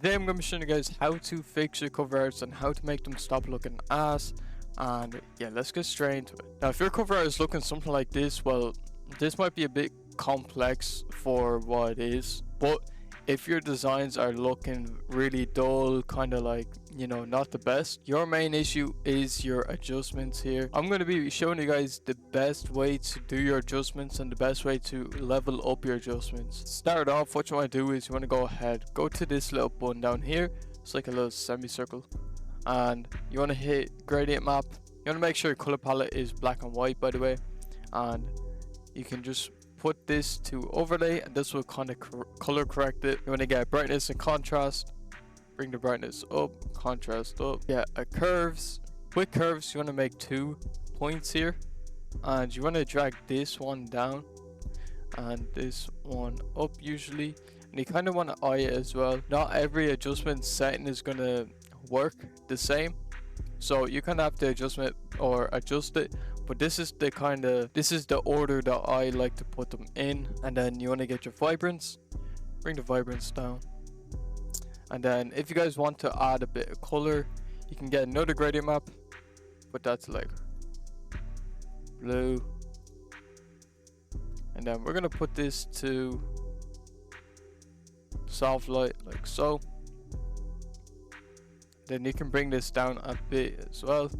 Today I'm going to be showing you guys how to fix your cover arts and how to make them stop looking ass. And yeah, let's get straight into it. Now, if your cover art is looking something like this, well, this might be a bit complex for what it is, but if your designs are looking really dull, kind of like, you know, not the best, your main issue is your adjustments here. I'm going to be showing you guys the best way to do your adjustments and the best way to level up your adjustments. To start off, what you want to do is you want to go ahead, go to this little button down here. It's like a little semicircle, and you want to hit gradient map. You want to make sure your color palette is black and white, by the way, and you can just put this to overlay, and this will kind of color correct it. You want to get brightness and contrast, bring the brightness up, contrast up. Yeah, curves. With curves, you want to make 2 points here, and you want to drag this one down and this one up usually, and you kind of want to eye it as well. Not every adjustment setting is going to work the same, so you kind of have to adjust it, but this is the order that I like to put them in. And then you want to get your vibrance, bring the vibrance down, and then if you guys want to add a bit of color, you can get another gradient map, but that's like blue, and then we're gonna put this to soft light like so. Then you can bring this down a bit as well,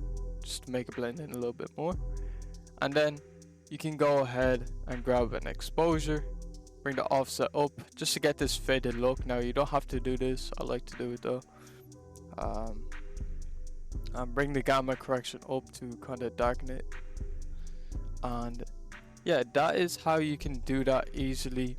just to make it blend in a little bit more. And then you can go ahead and grab an exposure, bring the offset up just to get this faded look. Now you don't have to do this, I like to do it though. And bring the gamma correction up to kind of darken it. And yeah, that is how you can do that easily,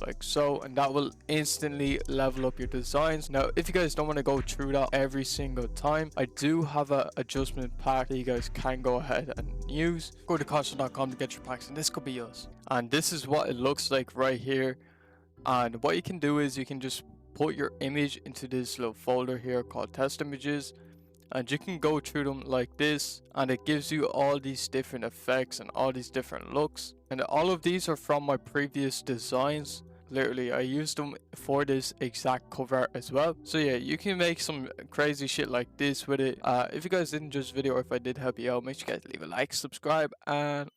like so, and that will instantly level up your designs. Now, if you guys don't want to go through that every single time, I do have a adjustment pack that you guys can go ahead and use. Go to Costco.com to get your packs, and this could be yours. And this is what it looks like right here. And what you can do is you can just put your image into this little folder here called test images, and you can go through them like this, and it gives you all these different effects and all these different looks. And all of these are from my previous designs. Literally, I used them for this exact cover art as well. So yeah, you can make some crazy shit like this with it. If you guys did enjoy this video, or if I did help you out, make sure you guys leave a like, subscribe, and